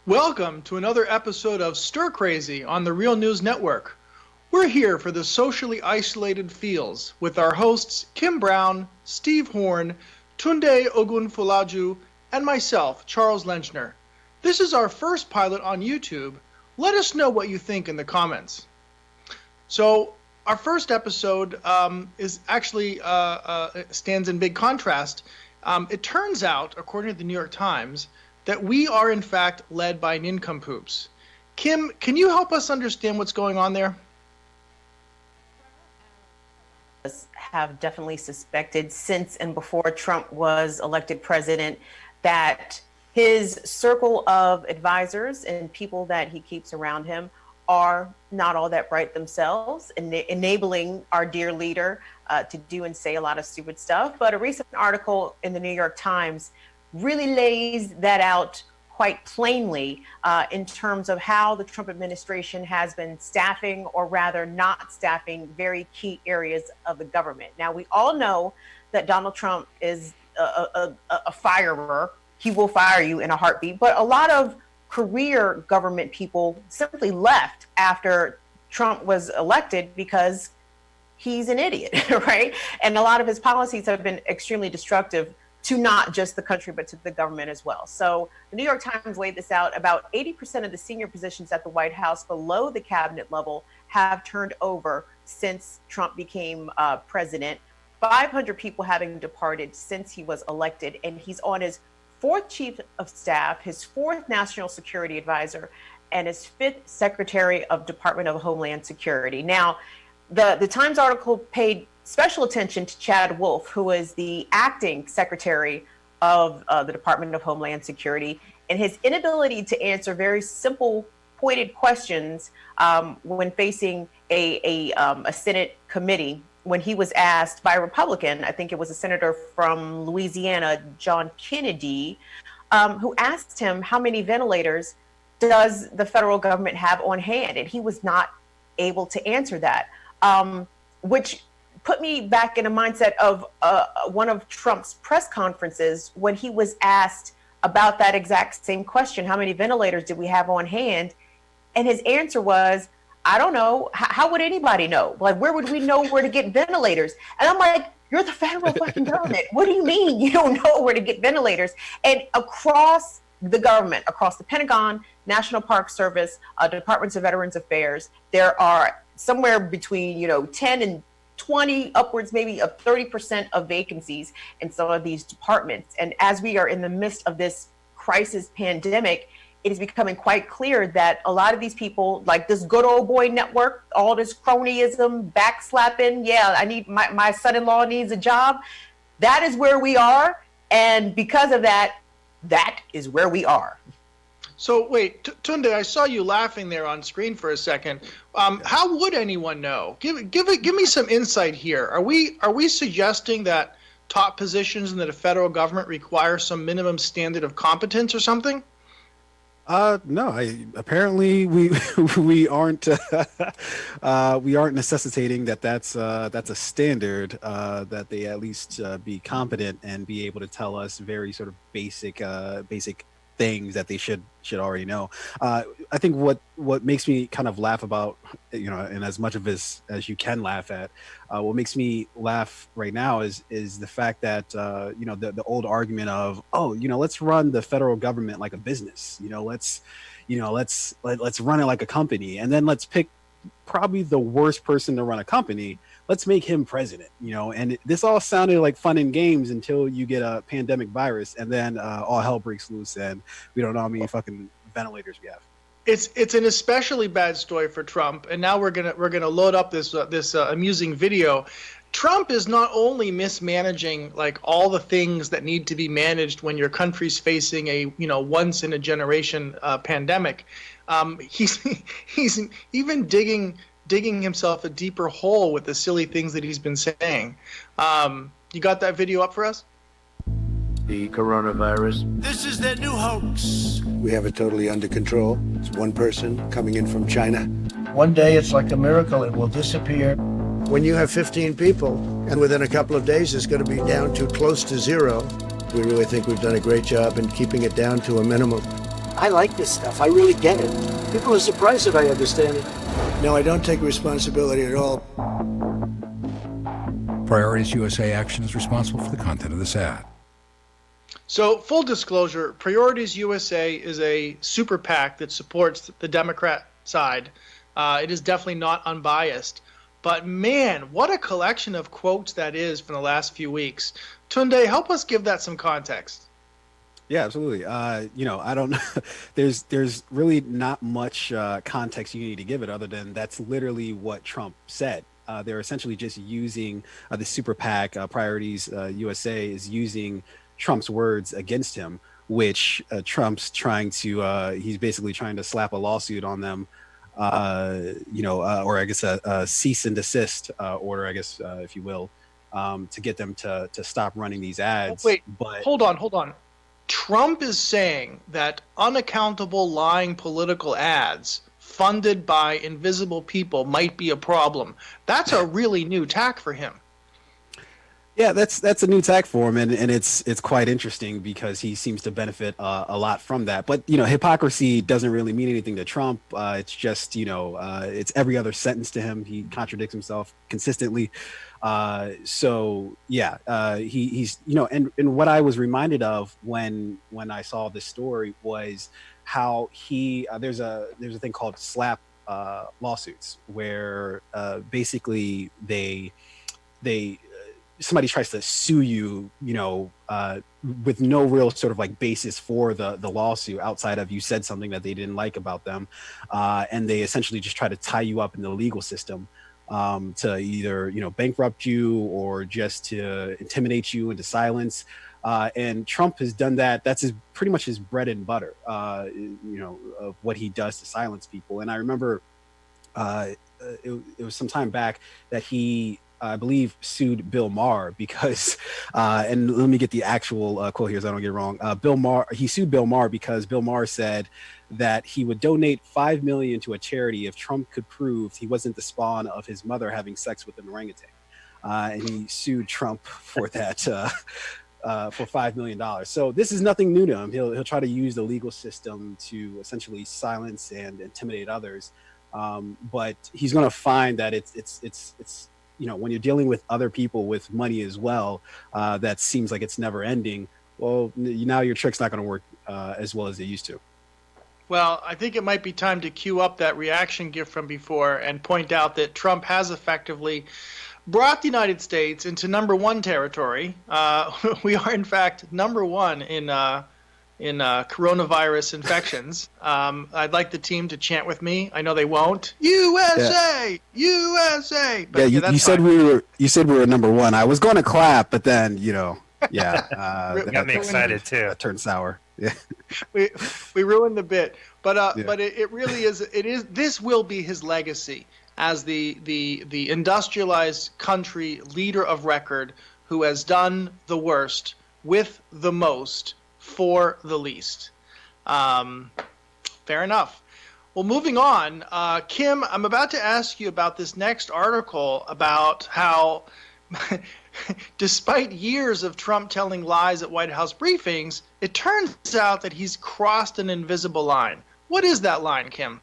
Welcome to another episode of Stir Crazy on the Real News Network. We're here for the socially isolated feels with our hosts Kim Brown, Steve Horn, Tunde Ogunfulaju, and myself, Charles Lenchner. This is our first pilot on YouTube. Let us know what you think in the comments. So, our first episode is actually stands in big contrast. It turns out, according to the New York Times, that we are in fact led by nincompoops. Kim, can you help us understand what's going on there? Have definitely suspected since and before Trump was elected president that his circle of advisors and people that he keeps around him are not all that bright themselves, enabling our dear leader to do and say a lot of stupid stuff. But a recent article in the New York Times really lays that out quite plainly in terms of how the Trump administration has been staffing, or rather not staffing, very key areas of the government. Now, we all know that Donald Trump is a firer. He will fire you in a heartbeat. But a lot of career government people simply left after Trump was elected because he's an idiot, right? And a lot of his policies have been extremely destructive to not just the country, but to the government as well. So the New York Times laid this out. About 80% of the senior positions at the White House below the cabinet level have turned over since Trump became president. 500 people having departed since he was elected, and he's on his fourth chief of staff, his fourth national security advisor, and his fifth secretary of Department of Homeland Security. Now, the Times article paid special attention to Chad Wolf, who is the acting secretary of the Department of Homeland Security, and his inability to answer very simple, pointed questions when facing a Senate committee. When he was asked by a Republican, I think it was a senator from Louisiana, John Kennedy, who asked him how many ventilators does the federal government have on hand, and he was not able to answer that, which put me back in a mindset of one of Trump's press conferences when he was asked about that exact same question: how many ventilators did we have on hand? And his answer was, I don't know. How would anybody know? Like, where would we know where to get ventilators? And I'm like, you're the federal fucking government. What do you mean you don't know where to get ventilators? And across the government, across the Pentagon, National Park Service, Departments of Veterans Affairs, there are somewhere between 10 and 20, upwards maybe of 30% of vacancies in some of these departments. And as we are in the midst of this crisis pandemic, it is becoming quite clear that a lot of these people, like this good old boy network, all this cronyism, backslapping, I need my son-in-law needs a job. That is where we are. And because of that, that is where we are. So wait, Tunde, I saw you laughing there on screen for a second. How would anyone know? Give me some insight here. Are we suggesting that top positions in the federal government require some minimum standard of competence or something? No, apparently we aren't necessitating that's a standard, that they at least be competent and be able to tell us very sort of basic things that they should already know. I think what makes me kind of laugh about, and as much of this as you can laugh at, what makes me laugh right now is the fact that the old argument of, let's run the federal government like a business, let's run it like a company, and then let's pick probably the worst person to run a company. Let's make him president, and this all sounded like fun and games until you get a pandemic virus, and then all hell breaks loose, and we don't know how many fucking ventilators we have. It's an especially bad story for Trump, and now we're gonna load up this amusing video. Trump is not only mismanaging like all the things that need to be managed when your country's facing a once in a generation pandemic. He's even digging himself a deeper hole with the silly things that he's been saying. You got that video up for us? The coronavirus. This is their new hoax. We have it totally under control. It's one person coming in from China. One day it's like a miracle, it will disappear. When you have 15 people, and within a couple of days it's going to be down to close to zero, we really think we've done a great job in keeping it down to a minimum. I like this stuff. I really get it. People are surprised that I understand it. No, I don't take responsibility at all. Priorities USA Action is responsible for the content of this ad. So, full disclosure, Priorities USA is a super PAC that supports the Democrat side. It is definitely not unbiased. But man, what a collection of quotes that is from the last few weeks. Tunde, help us give that some context. Yeah, absolutely. I don't know. There's really not much context you need to give it other than that's literally what Trump said. They're essentially just using the super PAC, Priorities USA is using Trump's words against him, which Trump's trying to, he's basically trying to slap a lawsuit on them, or I guess a cease and desist order, I guess, if you will, to get them to stop running these ads. Wait, but hold on. Trump is saying that unaccountable lying political ads funded by invisible people might be a problem. That's a really new tack for him. Yeah, that's a new tack for him, and it's quite interesting because he seems to benefit a lot from that. But hypocrisy doesn't really mean anything to Trump. It's just it's every other sentence to him. He contradicts himself consistently. So yeah, he's and what I was reminded of when I saw this story was how there's a thing called slap lawsuits where basically somebody tries to sue you, with no real sort of like basis for the lawsuit outside of you said something that they didn't like about them. And they essentially just try to tie you up in the legal system to either, bankrupt you or just to intimidate you into silence. And Trump has done that. That's pretty much his bread and butter, of what he does to silence people. And I remember it was some time back that he, I believe, sued Bill Maher because, and let me get the actual quote here so I don't get it wrong. He sued Bill Maher because Bill Maher said that he would donate $5 million to a charity if Trump could prove he wasn't the spawn of his mother having sex with an orangutan. And he sued Trump for that, for $5 million. So this is nothing new to him. He'll try to use the legal system to essentially silence and intimidate others. But he's going to find that it's when you're dealing with other people with money as well, that seems like it's never ending. Well, now your trick's not going to work as well as they used to. Well, I think it might be time to cue up that reaction gift from before and point out that Trump has effectively brought the United States into #1 territory. We are, in fact, #1 in coronavirus infections. I'd like the team to chant with me. I know they won't. USA, USA. But yeah, you said we were #1. I was going to clap, but then that got me excited too. That turned sour. Yeah, we ruined the bit, but it really is. This will be his legacy as the industrialized country leader of record who has done the worst with the most for the least. Fair enough. Well, moving on, Kim, I'm about to ask you about this next article about how, despite years of Trump telling lies at White House briefings, it turns out that he's crossed an invisible line. What is that line, Kim?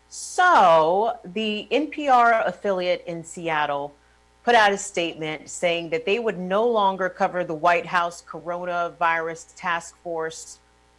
So the NPR affiliate in Seattle put out a statement saying that they would no longer cover the White House coronavirus task force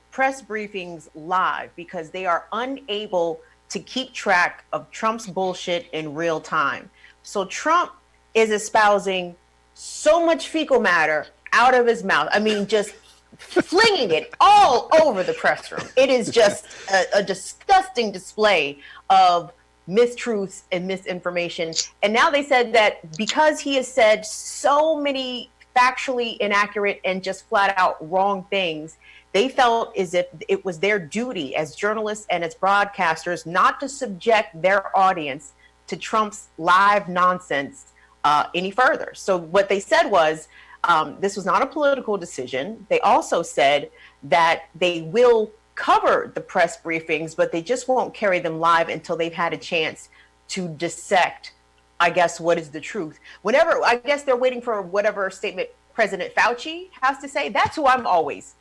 press briefings live because they are unable to keep track of Trump's bullshit in real time. So Trump is espousing so much fecal matter out of his mouth. I mean, just flinging it all over the press room. It is just a disgusting display of mistruths and misinformation. And now they said that because he has said so many factually inaccurate and just flat out wrong things, they felt as if it was their duty as journalists and as broadcasters not to subject their audience to Trump's live nonsense any further. So what they said was, this was not a political decision. They also said that they will cover the press briefings, but they just won't carry them live until they've had a chance to dissect, I guess, what is the truth. I guess they're waiting for whatever statement President Fauci has to say. That's who I'm always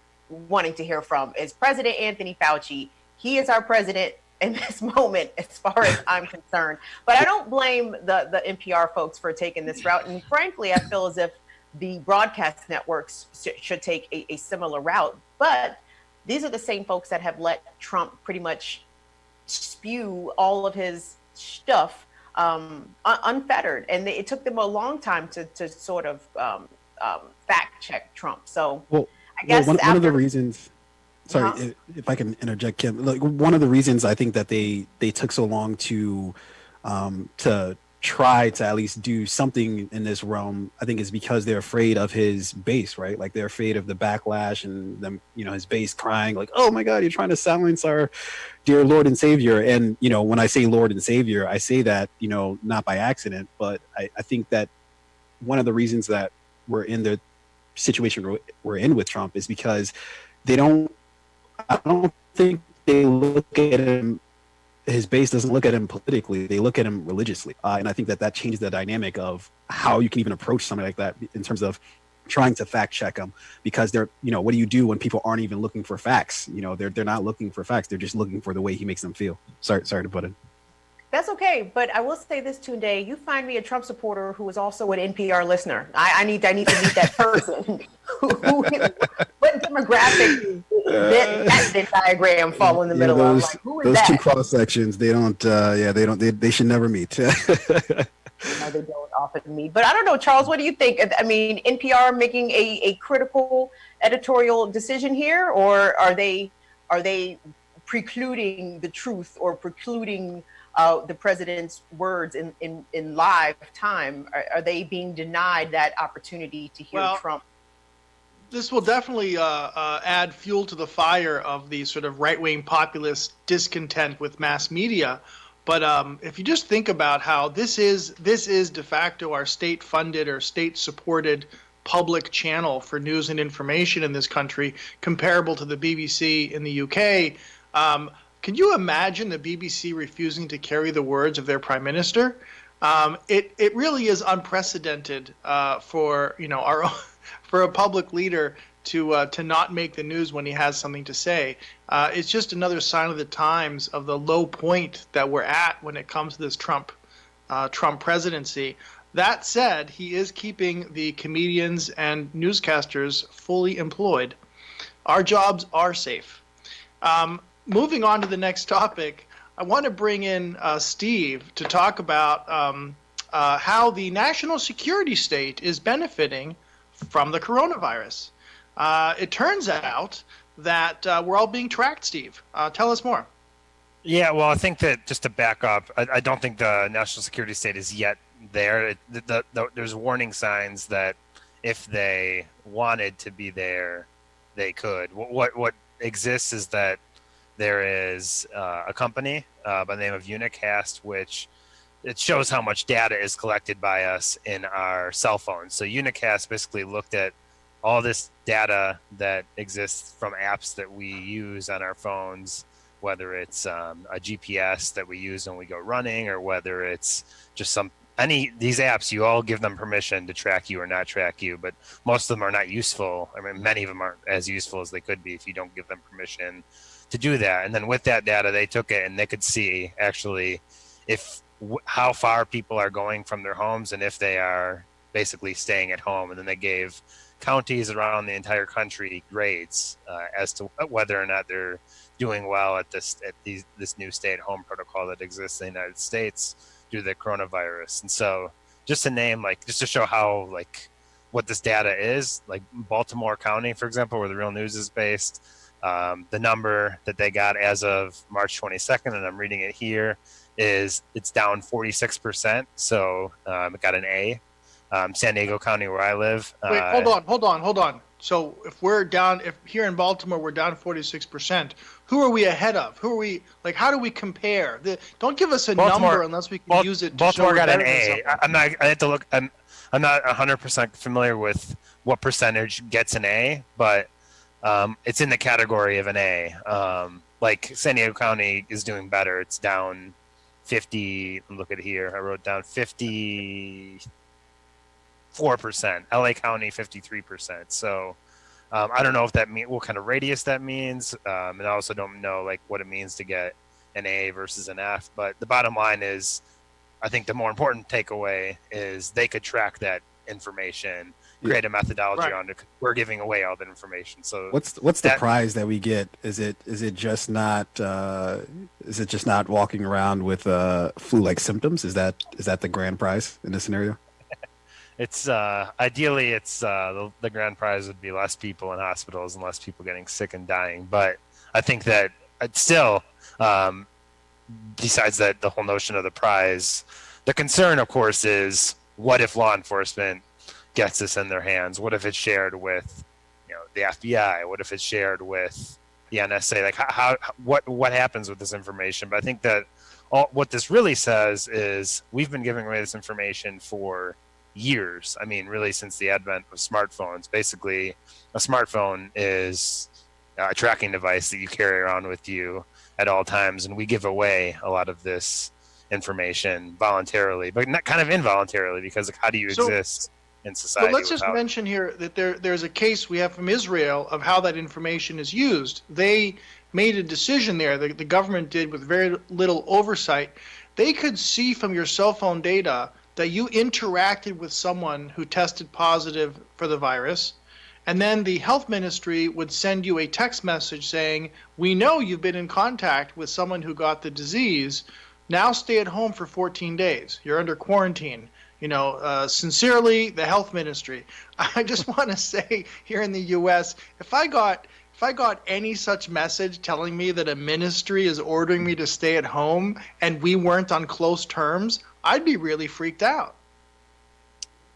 wanting to hear from is President Anthony Fauci. He is our president in this moment, as far as I'm concerned. But I don't blame the NPR folks for taking this route. And frankly, I feel as if the broadcast networks should take a similar route. But these are the same folks that have let Trump pretty much spew all of his stuff unfettered. And it took them a long time to sort of fact check Trump. So I guess one of the reasons, sorry, if I can interject, Kim, like one of the reasons I think that they took so long to try to at least do something in this realm, I think is because they're afraid of his base, right? Like they're afraid of the backlash and them, his base crying like, oh my God, you're trying to silence our dear Lord and Savior. And, when I say Lord and Savior, I say that, not by accident, but I think that one of the reasons that we're in the situation we're in with Trump is because I don't think they look at him, his base doesn't look at him politically, they look at him religiously. And I think that changes the dynamic of how you can even approach something like that in terms of trying to fact check them, because they're, what do you do when people aren't even looking for facts? They're not looking for facts. They're just looking for the way he makes them feel. Sorry to put it. That's okay, but I will say this, Tunde. You find me a Trump supporter who is also an NPR listener. I need to meet that person. What demographic that Venn diagram fall in the middle of? Like, who is those that? Two cross sections, they don't. They should never meet. No, they don't often meet. But I don't know, Charles. What do you think? I mean, NPR making a critical editorial decision here, or are they precluding the truth or precluding the president's words in live time? Are they being denied that opportunity to hear Trump? This will definitely add fuel to the fire of the sort of right-wing populist discontent with mass media. But if you just think about how this is de facto our state-funded or state-supported public channel for news and information in this country, comparable to the BBC in the UK. Can you imagine the BBC refusing to carry the words of their prime minister? It really is unprecedented for for a public leader to not make the news when he has something to say. It's just another sign of the times of the low point that we're at when it comes to this Trump presidency. That said, he is keeping the comedians and newscasters fully employed. Our jobs are safe. Moving on to the next topic, I want to bring in Steve to talk about how the national security state is benefiting from the coronavirus. It turns out that we're all being tracked, Steve. Tell us more. Yeah, well, I think that just to back up, I don't think the national security state is yet there. There's warning signs that if they wanted to be there, they could. What exists is that there is a company by the name of Unicast, which it shows how much data is collected by us in our cell phones. So Unicast basically looked at all this data that exists from apps that we use on our phones, whether it's a GPS that we use when we go running, or whether it's just these apps, you all give them permission to track you or not track you, but most of them are not useful. I mean, many of them aren't as useful as they could be if you don't give them permission to do that. And then with that data, they took it and they could see actually how far people are going from their homes and if they are basically staying at home. And then they gave counties around the entire country grades as to whether or not they're doing well at this new stay-at-home protocol that exists in the United States due to the coronavirus. And so just to show how what this data is, like Baltimore County, for example, where the Real News is based, the number that they got as of March 22nd, and I'm reading it here, is it's down 46%. So it got an A. San Diego County, where I live. Wait, hold on. So if here in Baltimore we're down 46%, who are we ahead of? Who are we, how do we compare? Don't give us a number unless we can use it to Baltimore show got an A. I had to look. I'm not 100% familiar with what percentage gets an A, but it's in the category of an A. Like San Diego County is doing better. It's down 50. Look at here. I wrote down 54%. LA County 53%. So I don't know if that means what kind of radius that means, and I also don't know like what it means to get an A versus an F. But the bottom line is, I think the more important takeaway is they could track that information, create a methodology on it. We're giving away all that information. So what's the prize that we get? Is it just not walking around with flu-like symptoms? Is that the grand prize in this scenario? It's ideally it's the grand prize would be less people in hospitals and less people getting sick and dying. But I think that it's still, besides that, the whole notion of the prize, the concern, of course, is what if law enforcement gets this in their hands? What if it's shared with, the FBI? What if it's shared with the NSA? Like what happens with this information? But I think that what this really says is we've been giving away this information for years. I mean, really since the advent of smartphones. Basically, a smartphone is a tracking device that you carry around with you at all times, and we give away a lot of this information voluntarily, but not kind of involuntarily, because how do you exist in society? But let's just mention here that there's a case we have from Israel of how that information is used. They made a decision there, the government did, with very little oversight. They could see from your cell phone data that you interacted with someone who tested positive for the virus, and then the health ministry would send you a text message saying, we know you've been in contact with someone who got the disease. Now stay at home for 14 days. You're under quarantine. Sincerely, the health ministry. I just want to say here in the U.S., if I got any such message telling me that a ministry is ordering me to stay at home and we weren't on close terms, I'd be really freaked out.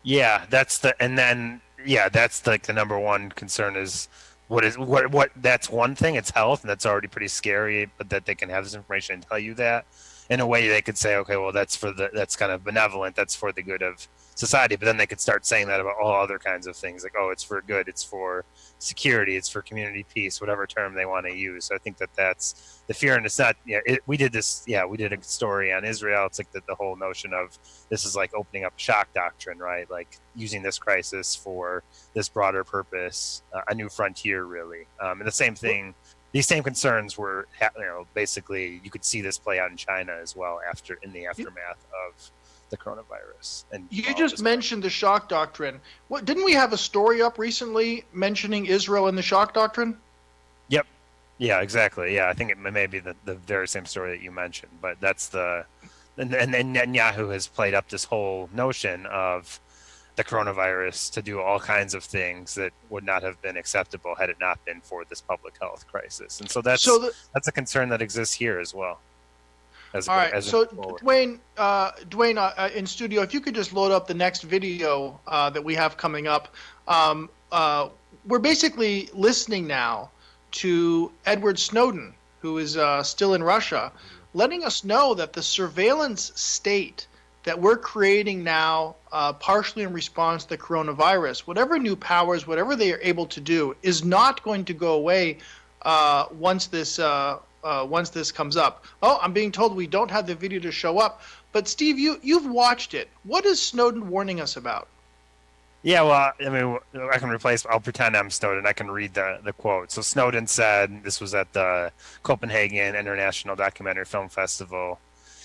Yeah, that's like the number one concern is what that's one thing, it's health, and that's already pretty scary, but that they can have this information and tell you that. In a way, they could say, okay, well, that's kind of benevolent, that's for the good of society, but then they could start saying that about all other kinds of things, like, oh, it's for good, it's for security, it's for community peace, whatever term they want to use. So I think that's the fear, and it's not. We did a story on Israel. It's like the whole notion of this is like opening up shock doctrine, right? Like using this crisis for this broader purpose, a new frontier, really. And the same thing. These same concerns were, basically, you could see this play out in China as well in the aftermath of the coronavirus. And you just mentioned the shock doctrine. What didn't we have a story up recently mentioning Israel and the shock doctrine? Yep. Yeah, exactly. Yeah, I think it may be the very same story that you mentioned, but that's and Netanyahu has played up this whole notion of the coronavirus to do all kinds of things that would not have been acceptable had it not been for this public health crisis. And so that's a concern that exists here as well. Dwayne, in studio, if you could just load up the next video that we have coming up. We're basically listening now to Edward Snowden, who is still in Russia, letting us know that the surveillance state that we're creating now, partially in response to the coronavirus, whatever new powers, whatever they are able to do, is not going to go away once this comes up. Oh, I'm being told we don't have the video to show up. But Steve, you've watched it. What is Snowden warning us about? Yeah, well, I mean, I'll pretend I'm Snowden. I can read the quote. So Snowden said, this was at the Copenhagen International Documentary Film Festival.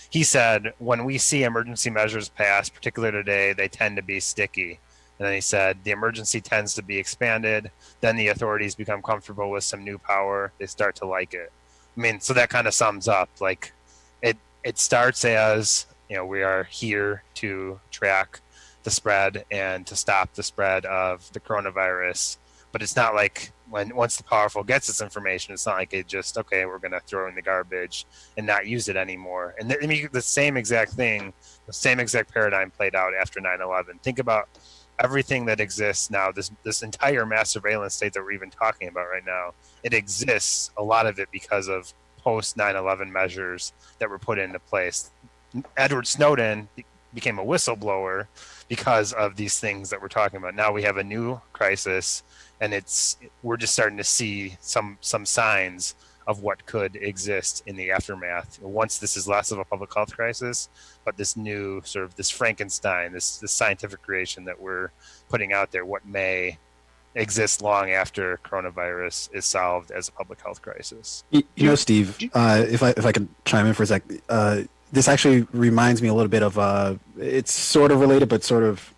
He said, when we see emergency measures passed, particularly today, they tend to be sticky. And then he said, the emergency tends to be expanded. Then the authorities become comfortable with some new power. They start to like it. I mean, so that kind of sums up. Like, it starts as, we are here to track the spread and to stop the spread of the coronavirus. But it's not like once the powerful gets this information, it's not like it just, okay, we're going to throw it in the garbage and not use it anymore. And the same exact thing, the same exact paradigm played out after 9/11. Think about everything that exists now, this entire mass surveillance state that we're even talking about right now. It exists, a lot of it, because of post 9/11 measures that were put into place. Edward Snowden became a whistleblower because of these things that we're talking about. Now we have a new crisis, and we're just starting to see some signs of what could exist in the aftermath. Once this is less of a public health crisis, but this new sort of this Frankenstein, this scientific creation that we're putting out there, what may exist long after coronavirus is solved as a public health crisis. Steve, if I can chime in for a sec, this actually reminds me a little bit of it's sort of related, but sort of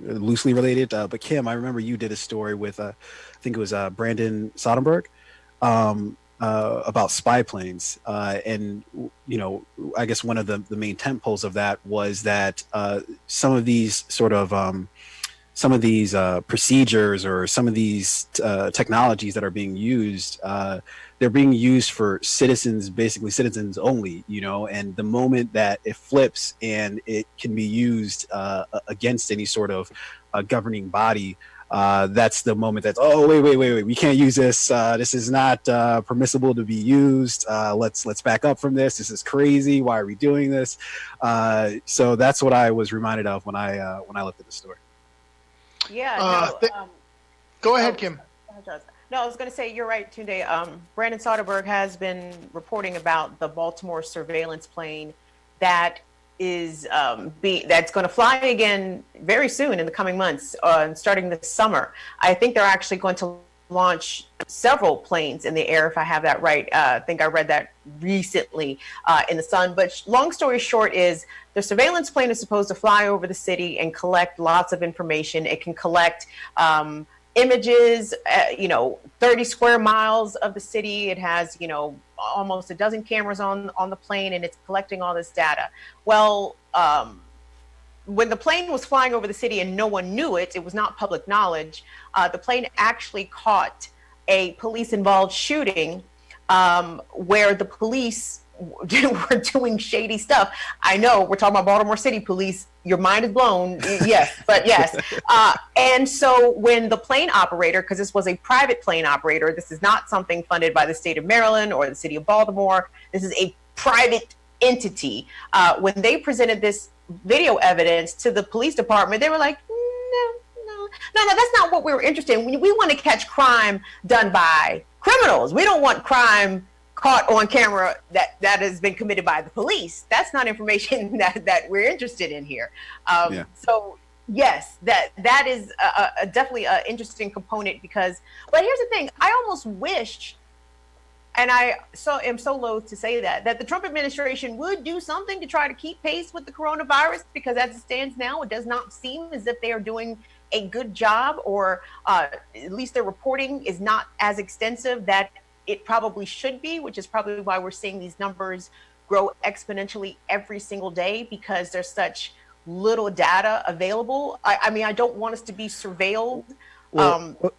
loosely related. But Kim, I remember you did a story with I think it was Brandon Soderbergh about spy planes, and I guess one of the main tent poles of that was that some of these procedures or some of these technologies that are being used, they're being used for basically citizens only, and the moment that it flips and it can be used against any sort of governing body, that's the moment that's, oh, wait, we can't use this. This is not permissible to be used. Let's back up from this. This is crazy. Why are we doing this? So that's what I was reminded of when I looked at the story. Yeah. Go ahead, Kim. No, I was going to say, you're right, Tunde. Brandon Soderbergh has been reporting about the Baltimore surveillance plane that is that's going to fly again very soon in the coming months, starting this summer. I think they're actually going to launch several planes in the air, if I have that right. I think I read that recently in the Sun. But long story short is the surveillance plane is supposed to fly over the city and collect lots of information. It can collect images, 30 square miles of the city. It has, almost a dozen cameras on the plane, and it's collecting all this data. Well, when the plane was flying over the city and no one knew it, it was not public knowledge. The plane actually caught a police-involved shooting where the police were doing shady stuff. I know we're talking about Baltimore City police. Your mind is blown. Yes, but yes. And so when the plane operator, because this was a private plane operator, this is not something funded by the state of Maryland or the city of Baltimore. This is a private entity. When they presented this video evidence to the police department, they were like, no, that's not what we were interested in. We want to catch crime done by criminals. We don't want crime caught on camera that has been committed by the police. That's not information that we're interested in here. So yes, that is definitely an interesting component but here's the thing, I almost wish, and I am so loath to say that the Trump administration would do something to try to keep pace with the coronavirus, because as it stands now, it does not seem as if they are doing a good job, or at least their reporting is not as extensive that it probably should be, which is probably why we're seeing these numbers grow exponentially every single day, because there's such little data available. I don't want us to be surveilled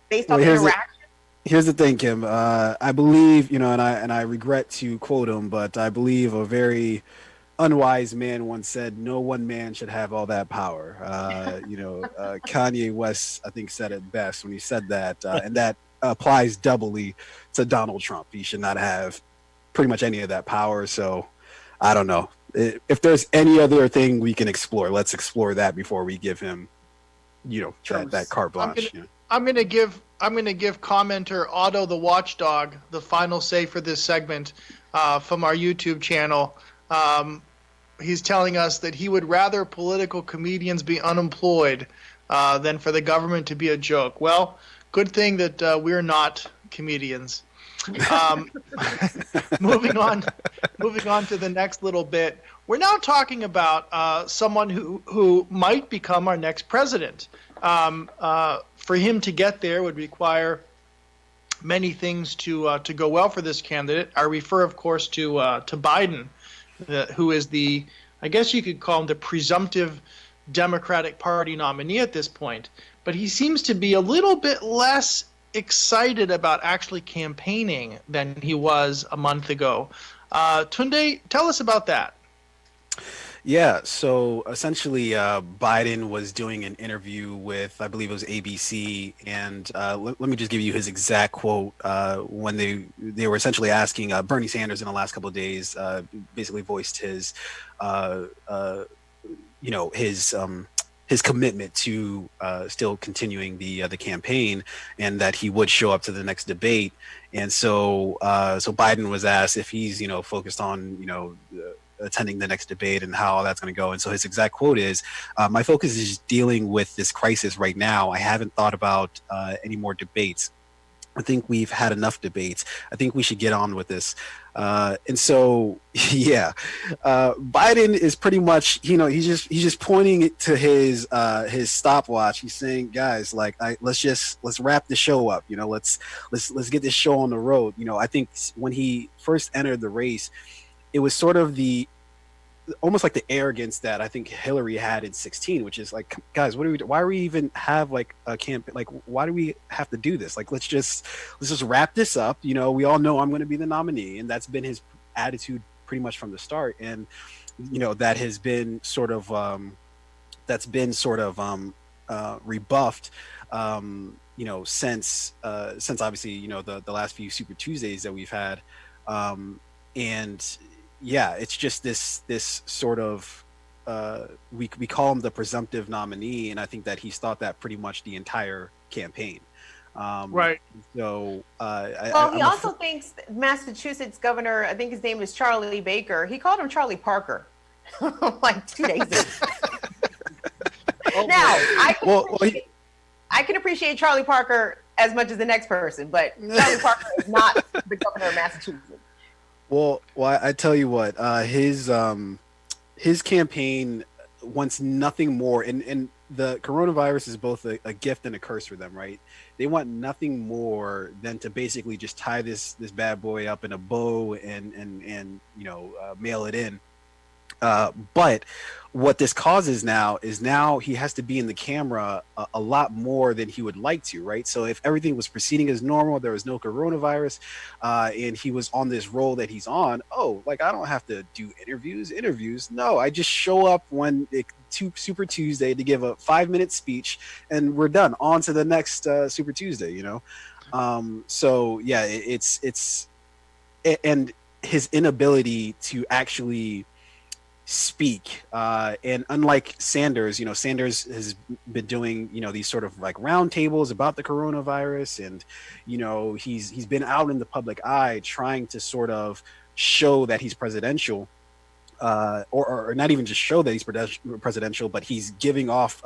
based on interaction. Here's the thing, Kim. I believe, and I regret to quote him, but I believe a very unwise man once said, "No one man should have all that power." Kanye West, I think, said it best when he said that, and that applies doubly to Donald Trump. He should not have pretty much any of that power. So I don't know. If there's any other thing we can explore, let's explore that before we give him, that carte blanche. I'm gonna give commenter Otto the Watchdog the final say for this segment from our YouTube channel. He's telling us that he would rather political comedians be unemployed than for the government to be a joke. Well, good thing that we're not comedians. Moving on to the next little bit. We're now talking about someone who might become our next president. For him to get there would require many things to go well for this candidate. I refer, of course, to Biden, who is I guess you could call him the presumptive Democratic Party nominee at this point. But he seems to be a little bit less excited about actually campaigning than he was a month ago. Tunde, tell us about that. Yeah, so essentially Biden was doing an interview with, I believe it was ABC, and let me just give you his exact quote when they were essentially asking Bernie Sanders in the last couple of days, basically voiced his his commitment to still continuing the campaign, and that he would show up to the next debate. And so Biden was asked if he's focused on attending the next debate and how that's going to go. And so his exact quote is, "My focus is just dealing with this crisis right now. I haven't thought about any more debates. I think we've had enough debates. I think we should get on with this." And so, yeah, Biden is pretty much, he's just pointing it to his stopwatch. He's saying, guys, like, let's wrap the show up. Let's get this show on the road. I think when he first entered the race, it was sort of almost like the arrogance that I think Hillary had in 2016, which is like, guys, why are we even have like a campaign? Like, why do we have to do this? Like, let's just wrap this up. We all know I'm going to be the nominee. And that's been his attitude pretty much from the start. And, that has been sort of, rebuffed, since obviously, the last few Super Tuesdays that we've had. And yeah, it's just this sort of we call him the presumptive nominee, and I think that he's thought that pretty much the entire campaign. Right. So, he also thinks Massachusetts governor, I think his name is Charlie Baker. He called him Charlie Parker, like 2 days ago. Now, I can appreciate Charlie Parker as much as the next person, but Charlie Parker is not the governor of Massachusetts. Well, I tell you what, his campaign wants nothing more, and the coronavirus is both a gift and a curse for them, right? They want nothing more than to basically just tie this bad boy up in a bow and mail it in. But what this causes now is he has to be in the camera a lot more than he would like to, right? So if everything was proceeding as normal, there was no coronavirus, and he was on this role that he's on, I don't have to do interviews. No, I just show up Super Tuesday to give a 5-minute speech, and we're done. On to the next Super Tuesday, So yeah, it's and his inability to actually speak, and unlike Sanders, Sanders has been doing these sort of like roundtables about the coronavirus, and he's been out in the public eye trying to sort of show that he's presidential, or not even just show that he's presidential, but he's giving off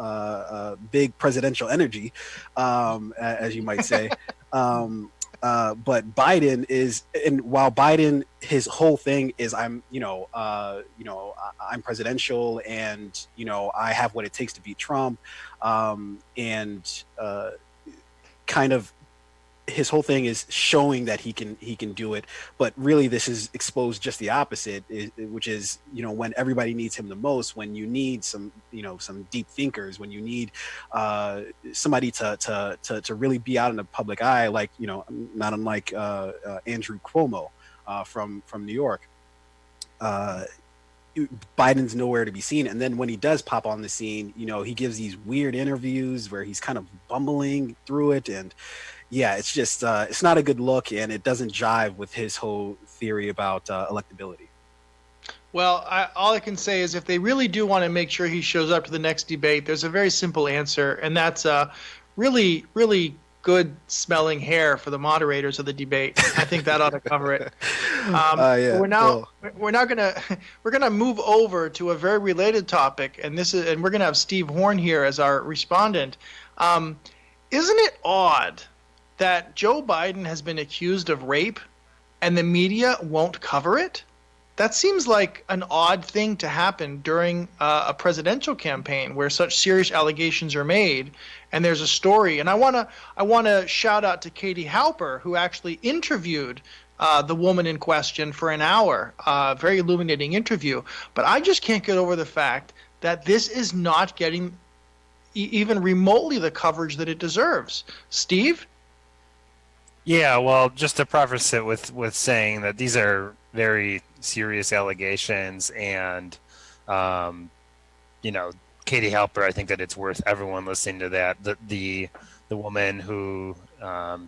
big presidential energy, as you might say. But Biden is, and while Biden, his whole thing is I'm presidential, and I have what it takes to beat Trump, and kind of his whole thing is showing that he can do it. But really, this is exposed just the opposite, which is when everybody needs him the most, when you need some deep thinkers, when you need somebody to really be out in the public eye, like not unlike Andrew Cuomo from New York. Biden's nowhere to be seen, and then when he does pop on the scene, he gives these weird interviews where he's kind of bumbling through it, and yeah, it's just it's not a good look, and it doesn't jive with his whole theory about electability. Well, all I can say is if they really do want to make sure he shows up to the next debate, there's a very simple answer, and that's really, really good smelling hair for the moderators of the debate. I think that ought to cover it. Yeah. We're gonna move over to a very related topic, and we're gonna have Steve Horn here as our respondent. Isn't it odd that Joe Biden has been accused of rape and the media won't cover it? That seems like an odd thing to happen during a presidential campaign where such serious allegations are made, and there's a story. And I want to shout out to Katie Halper, who actually interviewed the woman in question for an hour, very illuminating interview. But I just can't get over the fact that this is not getting even remotely the coverage that it deserves. Steve? Yeah, well, just to preface it with saying that these are very serious allegations, and Katie Halper, I think that it's worth everyone listening to that. The woman who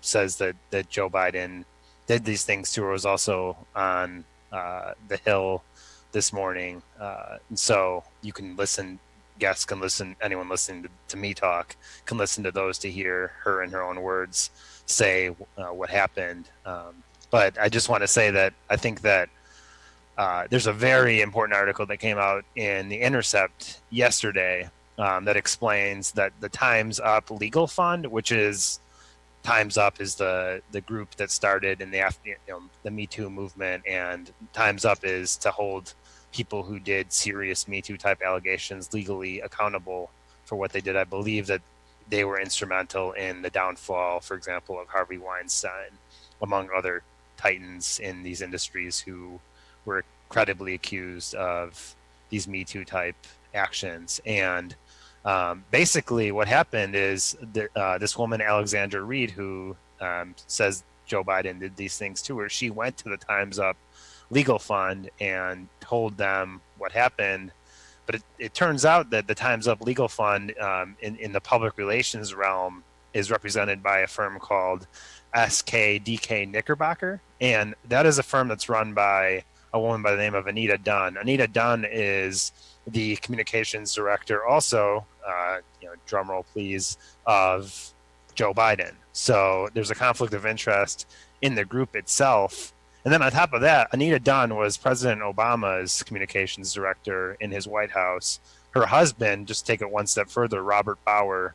says that Joe Biden did these things to her was also on the Hill this morning, and so you can listen. Guests can listen. Anyone listening to me talk can listen to those to hear her in her own words say what happened. But I just want to say that I think that there's a very important article that came out in The Intercept yesterday that explains that the Time's Up Legal Fund, which is Time's Up is the group that started in the Me Too movement, and Time's Up is to hold people who did serious Me Too type allegations legally accountable for what they did. I believe that they were instrumental in the downfall, for example, of Harvey Weinstein, among other titans in these industries who were credibly accused of these Me Too type actions. And basically what happened is this woman, Alexandra Reed, who says Joe Biden did these things to her, she went to the Time's Up Legal Fund and told them what happened. But it turns out that the Time's Up Legal Fund in the public relations realm is represented by a firm called SKDK Knickerbocker. And that is a firm that's run by a woman by the name of Anita Dunn. Anita Dunn is the communications director also, drum roll please, of Joe Biden. So there's a conflict of interest in the group itself. And then on top of that, Anita Dunn was President Obama's communications director in his White House. Her husband, just take it one step further, Robert Bauer,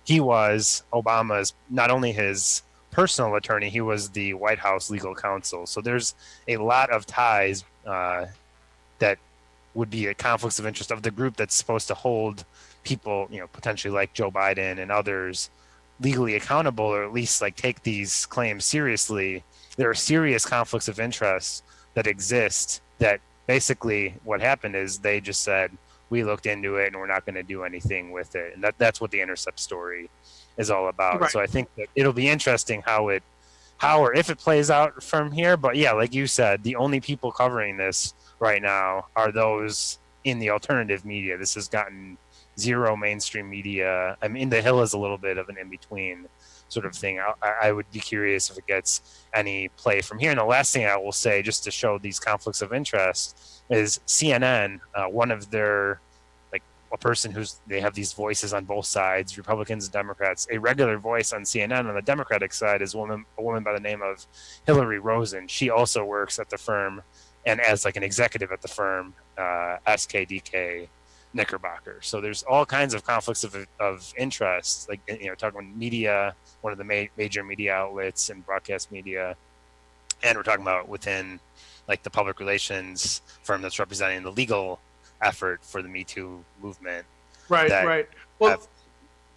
he was Obama's, not only his personal attorney, he was the White House legal counsel. So there's a lot of ties that would be a conflicts of interest of the group that's supposed to hold people, potentially like Joe Biden and others legally accountable, or at least like take these claims seriously. There are serious conflicts of interest that exist that basically what happened is they just said, we looked into it and we're not going to do anything with it. And that's what the Intercept story is all about. Right. So I think that it'll be interesting how or if it plays out from here. But yeah, like you said, the only people covering this right now are those in the alternative media. This has gotten zero mainstream media. I mean, The Hill is a little bit of an in-between sort of thing. I would be curious if it gets any play from here. And the last thing I will say, just to show these conflicts of interest, is CNN, one of their, like a person they have these voices on both sides, Republicans and Democrats. A regular voice on CNN on the Democratic side is a woman by the name of Hillary Rosen. She also works at the firm and as like an executive at the firm, SKDK Knickerbocker. So there's all kinds of conflicts of interest, like, talking about media, one of the major media outlets and broadcast media. And we're talking about within like the public relations firm that's representing the legal effort for the Me Too movement. Right. Well,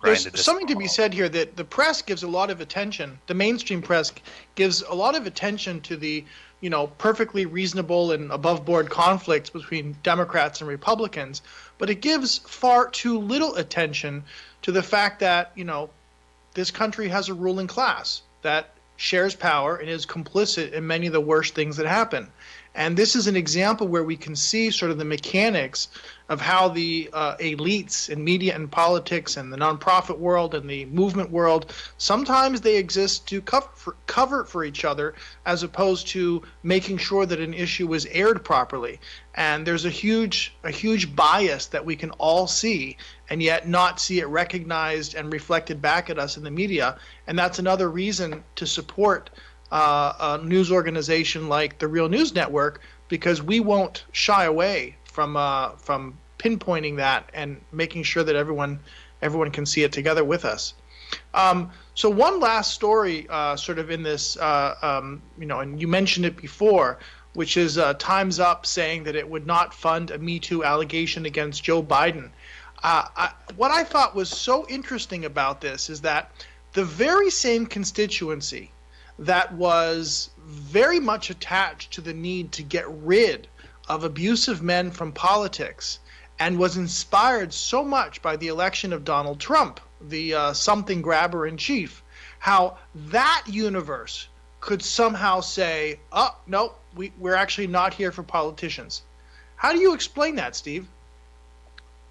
there's something to be said here that the press gives a lot of attention. The mainstream press gives a lot of attention to the, perfectly reasonable and above board conflicts between Democrats and Republicans. But it gives far too little attention to the fact that, this country has a ruling class that shares power and is complicit in many of the worst things that happen. And this is an example where we can see sort of the mechanics of how the elites in media and politics and the nonprofit world and the movement world, sometimes they exist to cover for each other as opposed to making sure that an issue is aired properly. And there's a huge bias that we can all see and yet not see it recognized and reflected back at us in the media. And that's another reason to support a news organization like the Real News Network, because we won't shy away from pinpointing that and making sure that everyone can see it together with us. So one last story, sort of in this, and you mentioned it before, which is Time's Up saying that it would not fund a Me Too allegation against Joe Biden. What I thought was so interesting about this is that the very same constituency that was very much attached to the need to get rid of abusive men from politics and was inspired so much by the election of Donald Trump, the something grabber in chief, how that universe could somehow say, oh, no, we're actually not here for politicians. How do you explain that, Steve?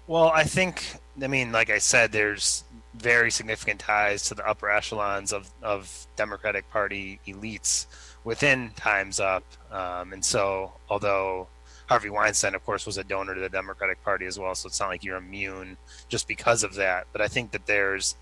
Well, like I said, there's very significant ties to the upper echelons of Democratic Party elites within Time's Up. And so, although Harvey Weinstein, of course, was a donor to the Democratic Party as well, so it's not like you're immune just because of that. But I think that there's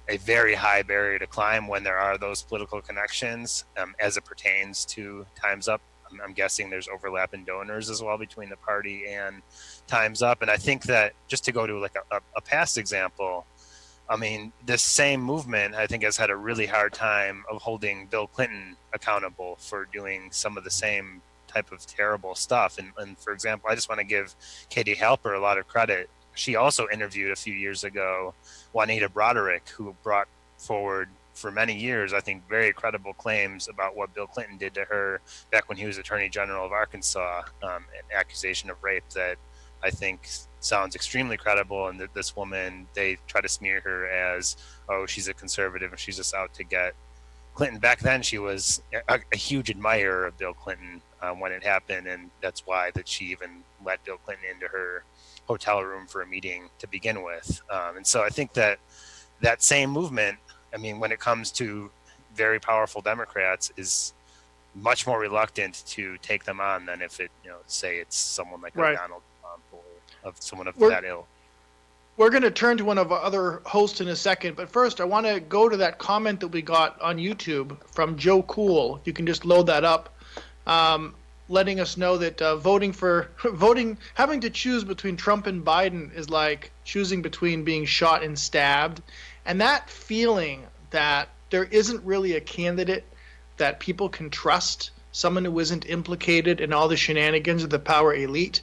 a very high barrier to climb when there are those political connections as it pertains to Time's Up I'm guessing there's overlap in donors as well between the party and Time's Up. And I think that, just to go to like a past example, I mean, this same movement, I think, has had a really hard time of holding Bill Clinton accountable for doing some of the same type of terrible stuff. And for example, I just want to give Katie Halper a lot of credit. She also interviewed a few years ago Juanita Broderick, who brought forward for many years, I think, very credible claims about what Bill Clinton did to her back when he was Attorney General of Arkansas, an accusation of rape that I think sounds extremely credible. And that this woman, they try to smear her as, oh, she's a conservative and she's just out to get Clinton. Back then, she was a huge admirer of Bill Clinton when it happened, and that's why that she even let Bill Clinton into her hotel room for a meeting to begin with. And so I think that that same movement, I mean, when it comes to very powerful Democrats, is much more reluctant to take them on than if it, say it's someone like Right. Donald Trump or of someone of that ilk. We're going to turn to one of our other hosts in a second, but first I want to go to that comment that we got on YouTube from Joe Cool. You can just load that up, letting us know that having to choose between Trump and Biden is like choosing between being shot and stabbed. And that feeling that there isn't really a candidate that people can trust, someone who isn't implicated in all the shenanigans of the power elite,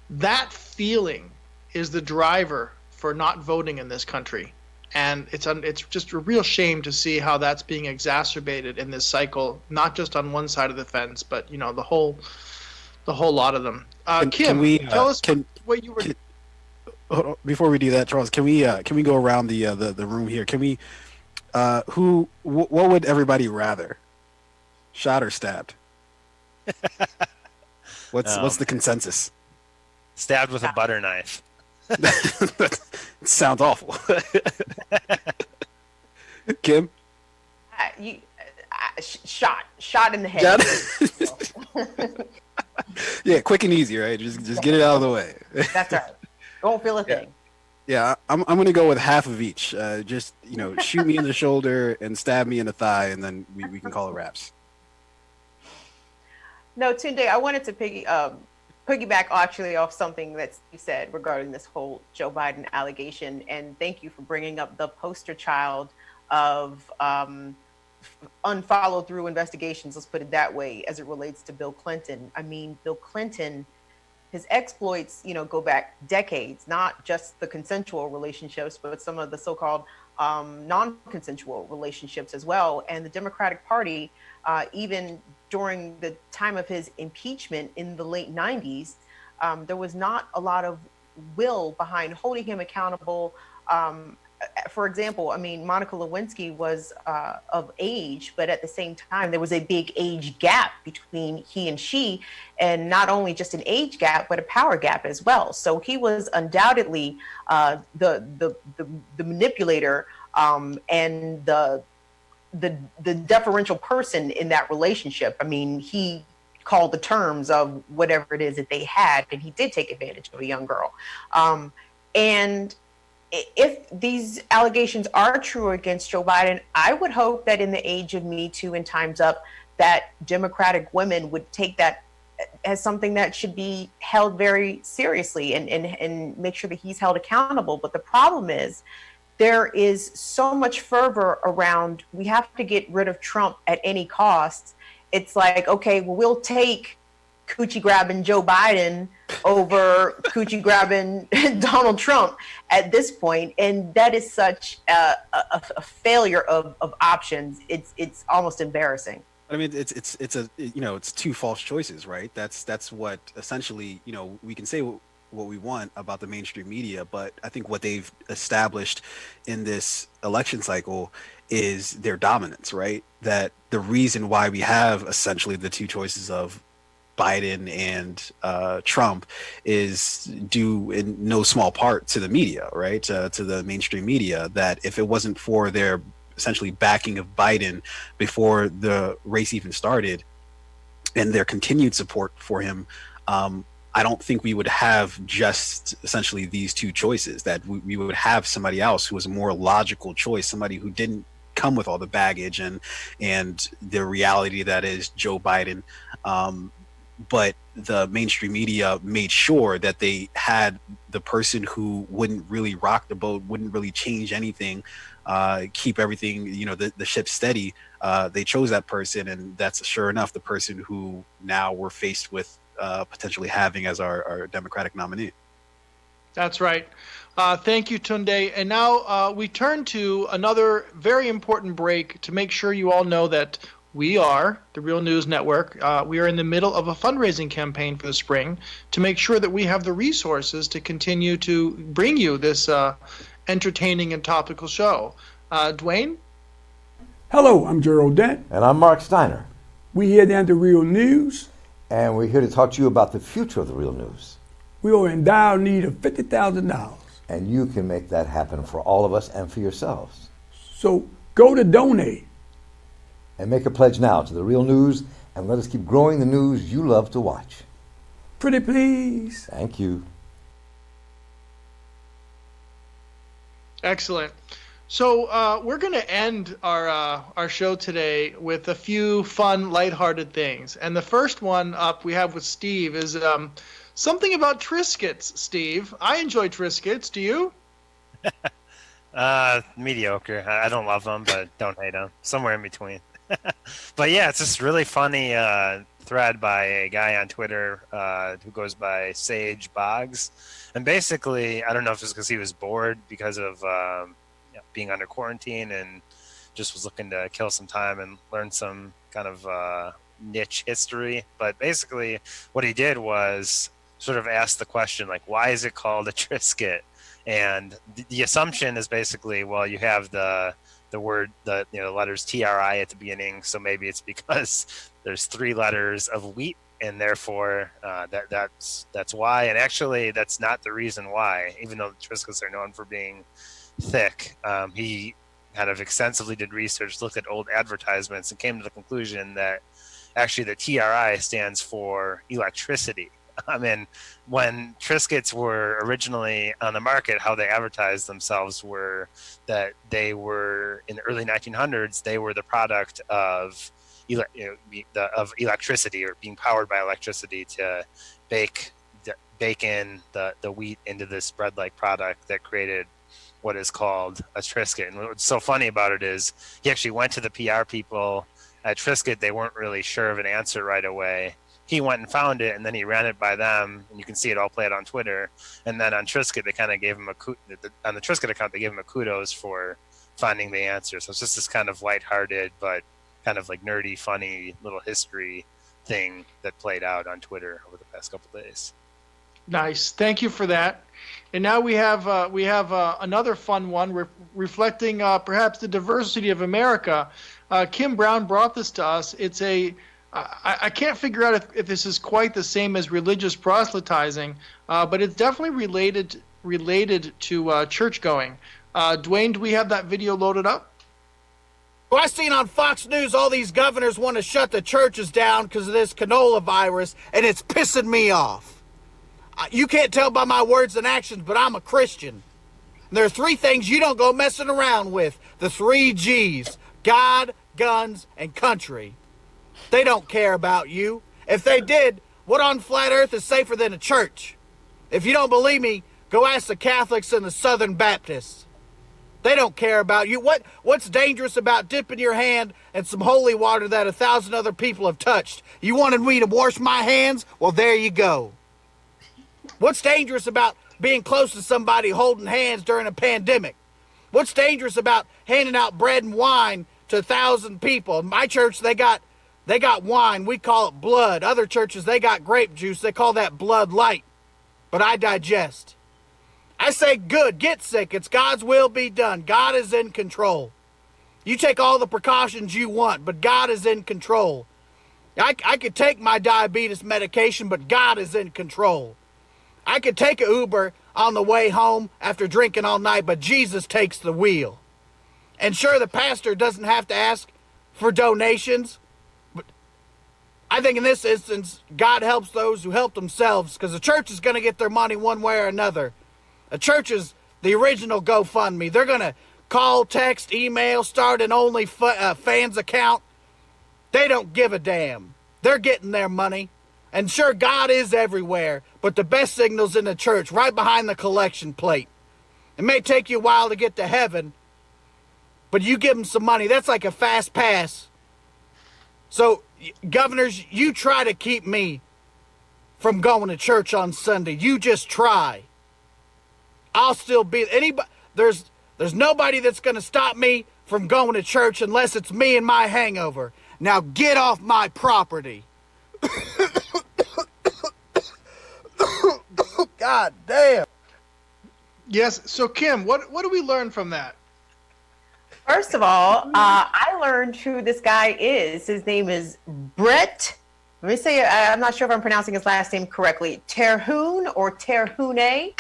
that feeling is the driver for not voting in this country. And it's just a real shame to see how that's being exacerbated in this cycle, not just on one side of the fence, but the whole lot of them. Kim, tell us what you were. Before we do that, Charles, can we go around the room here? Can we? What would everybody rather, shot or stabbed? What's the consensus? Stabbed with a butter knife. That sounds awful. Kim? Shot in the head. Yeah, quick and easy, right? Just get it out of the way. That's right. Don't feel a thing. Yeah, I'm gonna go with half of each. Just shoot me in the shoulder and stab me in the thigh, and then we can call it wraps. No, Tunde, I wanted to piggyback actually off something that you said regarding this whole Joe Biden allegation, and thank you for bringing up the poster child of unfollowed through investigations, let's put it that way, as it relates to Bill Clinton. I mean, Bill Clinton, his exploits, go back decades, not just the consensual relationships, but some of the so-called non-consensual relationships as well. And the Democratic Party, even during the time of his impeachment in the late 90s, there was not a lot of will behind holding him accountable. For example, I mean, Monica Lewinsky was of age, but at the same time, there was a big age gap between he and she, and not only just an age gap, but a power gap as well. So he was undoubtedly the manipulator and the deferential person in that relationship. I mean, he called the terms of whatever it is that they had, and he did take advantage of a young girl. And if these allegations are true against Joe Biden, I would hope that in the age of Me Too and Time's Up, that Democratic women would take that as something that should be held very seriously and make sure that he's held accountable. But the problem is, there is so much fervor around, we have to get rid of Trump at any cost. It's like, okay, well, we'll take coochie grabbing Joe Biden over coochie grabbing Donald Trump at this point. And that is such a failure of options. It's almost embarrassing. I mean, it's two false choices, right? That's what essentially, we can say what we want about the mainstream media, but I think what they've established in this election cycle is their dominance, right? That the reason why we have essentially the two choices of Biden and Trump is due in no small part to the media, right? To the mainstream media, that if it wasn't for their essentially backing of Biden before the race even started and their continued support for him, I don't think we would have just essentially these two choices, that we would have somebody else who was a more logical choice, somebody who didn't come with all the baggage and the reality that is Joe Biden. but the mainstream media made sure that they had the person who wouldn't really rock the boat, wouldn't really change anything, keep everything, the ship steady. They chose that person, and that's sure enough the person who now we're faced with potentially having as our Democratic nominee. That's right. Thank you, Tunde. And now we turn to another very important break to make sure you all know that we are the Real News Network. We are in the middle of a fundraising campaign for the spring to make sure that we have the resources to continue to bring you this entertaining and topical show. Dwayne? Hello, I'm Gerald Dent. And I'm Mark Steiner. We here at the Real News. And we're here to talk to you about the future of the Real News. We are in dire need of $50,000. And you can make that happen for all of us and for yourselves. So go to donate. And make a pledge now to the Real News, and let us keep growing the news you love to watch. Pretty please. Thank you. Excellent. So we're going to end our show today with a few fun, lighthearted things. And the first one up we have with Steve is something about Triscuits, Steve. I enjoy Triscuits. Do you? Mediocre. I don't love them, but don't hate them. Somewhere in between. But yeah, it's this really funny thread by a guy on Twitter who goes by Sage Boggs. And basically, I don't know if it's because he was bored because of being under quarantine and just was looking to kill some time and learn some kind of niche history. But basically, what he did was sort of ask the question, like, why is it called a Triscuit? And the assumption is basically, well, you have the word, the letters TRI at the beginning, so maybe it's because there's 3 letters of wheat, and therefore that's why. And actually, that's not the reason why. Even though the Triscuits are known for being thick, he kind of extensively did research, looked at old advertisements, and came to the conclusion that actually the TRI stands for electricity. I mean, when Triscuits were originally on the market, how they advertised themselves were that they were, in the early 1900s, they were the product of electricity, or being powered by electricity to bake in the wheat into this bread-like product that created what is called a Triscuit. And what's so funny about it is he actually went to the PR people at Triscuit. They weren't really sure of an answer right away. He went and found it, and then he ran it by them, and you can see it all played on Twitter. And then on Triscuit, they kind of gave him on the Triscuit account, they gave him a kudos for finding the answer. So it's just this kind of lighthearted, but kind of like nerdy, funny little history thing that played out on Twitter over the past couple of days. Nice. Thank you for that. And now we have another fun one reflecting perhaps the diversity of America. Kim Brown brought this to us. It's I can't figure out if this is quite the same as religious proselytizing, but it's definitely related to church going. Dwayne, do we have that video loaded up? Well, I seen on Fox News all these governors want to shut the churches down because of this canola virus, and it's pissing me off. You can't tell by my words and actions, but I'm a Christian. And there are 3 things you don't go messing around with. The 3 G's: God, guns, and country. They don't care about you. If they did, what on flat earth is safer than a church? If you don't believe me, go ask the Catholics and the Southern Baptists. They don't care about you. What's dangerous about dipping your hand in some holy water that 1,000 other people have touched? You wanted me to wash my hands? Well, there you go. What's dangerous about being close to somebody holding hands during a pandemic? What's dangerous about handing out bread and wine to 1,000 people? In my church, they got wine. We call it blood. Other churches, they got grape juice. They call that Blood Light. But I digest. I say good. Get sick. It's God's will be done. God is in control. You take all the precautions you want, but God is in control. I could take my diabetes medication, but God is in control. I could take an Uber on the way home after drinking all night, but Jesus takes the wheel. And sure, the pastor doesn't have to ask for donations, but I think in this instance, God helps those who help themselves, because the church is going to get their money one way or another. A church is the original GoFundMe. They're going to call, text, email, start an OnlyFans account. They don't give a damn. They're getting their money. And sure, God is everywhere, but the best signal's in the church, right behind the collection plate. It may take you a while to get to heaven, but you give them some money. That's like a fast pass. So, governors, you try to keep me from going to church on Sunday. You just try. I'll still be anybody. There's nobody that's going to stop me from going to church unless it's me and my hangover. Now get off my property. God damn. Yes. So Kim, what do we learn from that? First of all, I learned who this guy is. His name is Brett. Let me say, I'm not sure if I'm pronouncing his last name correctly. Terhune or Terhune.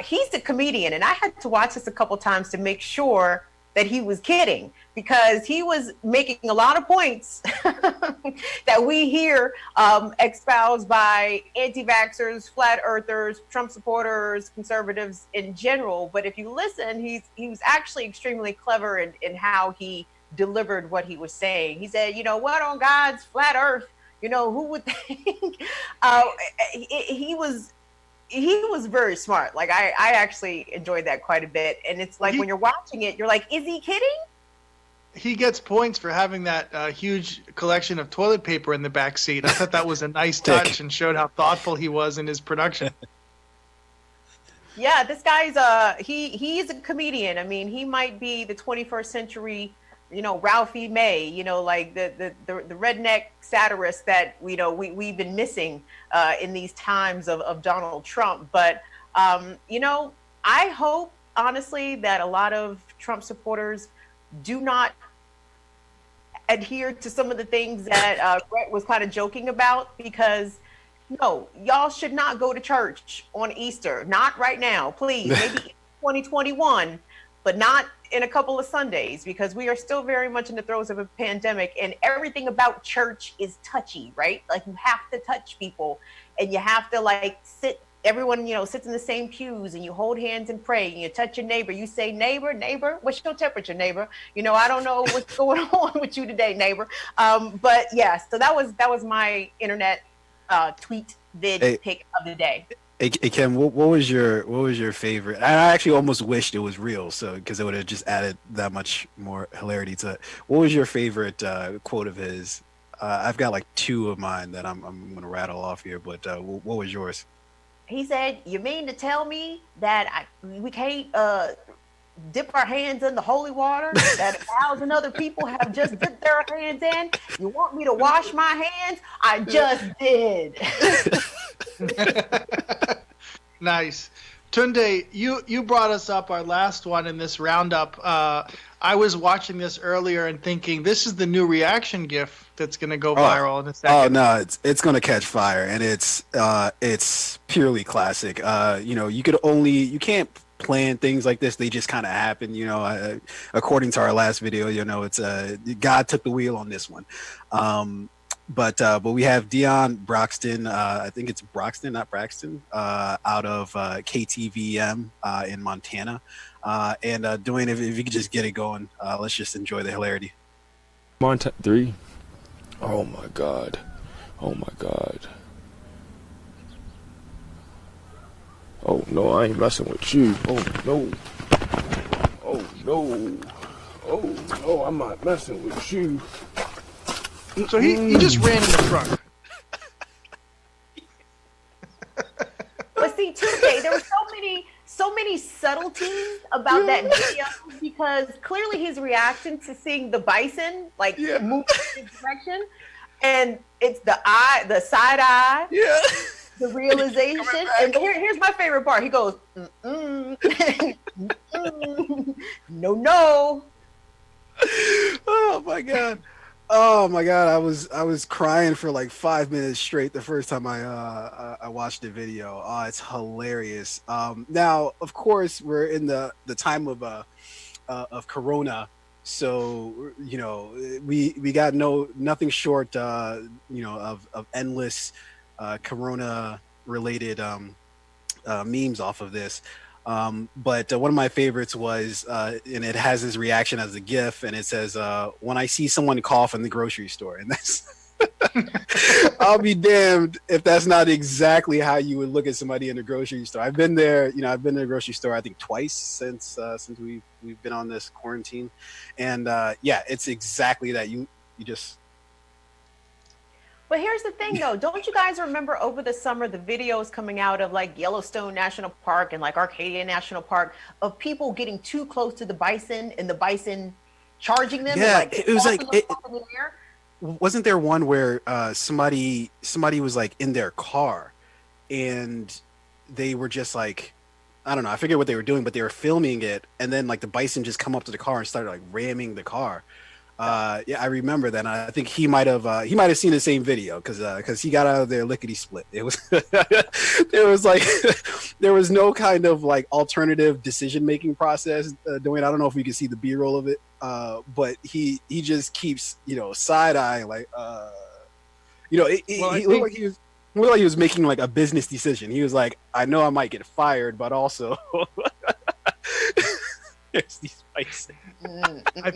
He's a comedian, and I had to watch this a couple times to make sure that he was kidding, because he was making a lot of points that we hear espoused by anti-vaxxers, flat earthers, Trump supporters, conservatives in general. But if you listen, he was actually extremely clever in how he delivered what he was saying. He said, you know, what on God's flat earth? You know, who would think? He was very smart. Like I actually enjoyed that quite a bit. And it's like when you're watching it, you're like, is he kidding? He gets points for having that huge collection of toilet paper in the back seat. I thought that was a nice touch and showed how thoughtful he was in his production. Yeah, this guy's he's a comedian. I mean, he might be the 21st century, you know, Ralphie May, you know, like the redneck satirist that we've been missing in these times of Donald Trump. But you know, I hope honestly that a lot of Trump supporters do not adhere to some of the things that Brett was kind of joking about, because no, y'all should not go to church on Easter. Not right now, please. Maybe 2021, but not in a couple of Sundays, because we are still very much in the throes of a pandemic, and everything about church is touchy, right? Like you have to touch people, and you have to like sit. Everyone, you know, sits in the same pews, and you hold hands and pray, and you touch your neighbor. You say, neighbor, what's your temperature, neighbor? You know, I don't know what's going on with you today, neighbor. But yeah, so that was my internet tweet pick of the day. Hey Kim, what was your favorite? I actually almost wished it was real, so because it would have just added that much more hilarity to it. What was your favorite quote of his? I've got like two of mine that I'm going to rattle off here, but what was yours? He said, "You mean to tell me that we can't dip our hands in the holy water that 1,000 other people have just dipped their hands in? You want me to wash my hands? I just did." Nice. Tunde, you brought us up our last one in this roundup. I was watching this earlier and thinking this is the new reaction GIF that's going to go viral in a second. Oh no, it's going to catch fire, and it's purely classic. You know, you can't plan things like this; they just kind of happen. You know, according to our last video, you know, it's God took the wheel on this one. But we have Dion Broxton, I think it's Broxton, not Braxton, out of KTVM in Montana. And Dwayne, if you could just get it going, let's just enjoy the hilarity. Montana 3. Oh my God. Oh my God. Oh no, I ain't messing with you. Oh no. Oh no. Oh no, I'm not messing with you. So he just ran in the truck. But see, Tuesday, there were so many subtleties about that video, because clearly his reaction to seeing the bison like move in his direction, and it's the side eye, the realization. And here's my favorite part. He goes, no. Oh my God. Oh my God, I was crying for like 5 minutes straight the first time I watched the video. Oh, it's hilarious. Now, of course, we're in the time of Corona, so you know we got nothing short you know of endless Corona related memes off of this. But one of my favorites was, and it has his reaction as a GIF, and it says, "When I see someone cough in the grocery store," and that's I'll be damned if that's not exactly how you would look at somebody in a grocery store. I've been there, I've been to the grocery store I think twice since we've been on this quarantine, and yeah, it's exactly that. You just. But here's the thing, though. Don't you guys remember over the summer the videos coming out of like Yellowstone National Park and like Arcadia National Park of people getting too close to the bison and the bison charging them? Yeah, and, like, it was like tossing them up in the air? Wasn't there one where somebody was like in their car and they were just like, I don't know, I forget what they were doing, but they were filming it, and then like the bison just come up to the car and started like ramming the car. Yeah, I remember that. And I think he might have seen the same video because he got out of there lickety split. It was there was like there was no kind of like alternative decision making process. Doing, I don't know if we can see the B-roll of it, but he just keeps side eye like he looked like he was making like a business decision. He was like, I know I might get fired, but also there's these bison. I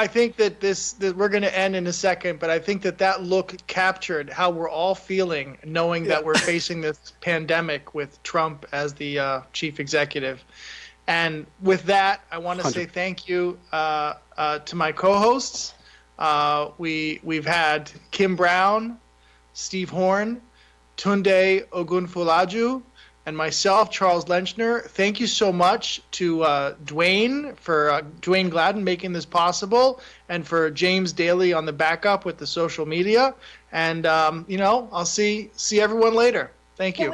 think that we're going to end in a second, but I think that look captured how we're all feeling, knowing that we're facing this pandemic with Trump as the chief executive. And with that, I want to say thank you to my co-hosts. We've had Kim Brown, Steve Horn, Tunde Ogunfulaju, and myself, Charles Lenchner. Thank you so much to Dwayne Gladden making this possible, and for James Daly on the backup with the social media. And I'll see everyone later. Thank you.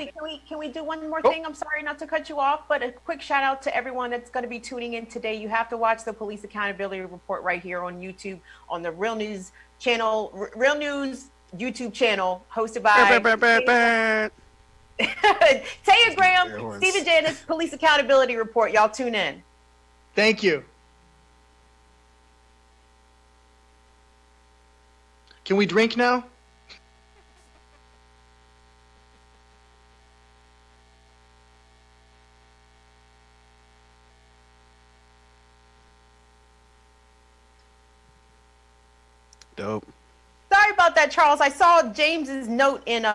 Can we do one more thing? I'm sorry not to cut you off, but a quick shout out to everyone that's going to be tuning in today. You have to watch the Police Accountability Report right here on YouTube on the Real News channel, Real News YouTube channel, hosted by Taya Graham, Stephen Janice, Police Accountability Report. Y'all tune in. Thank you. Can we drink now? Dope. Sorry about that, Charles. I saw James's note in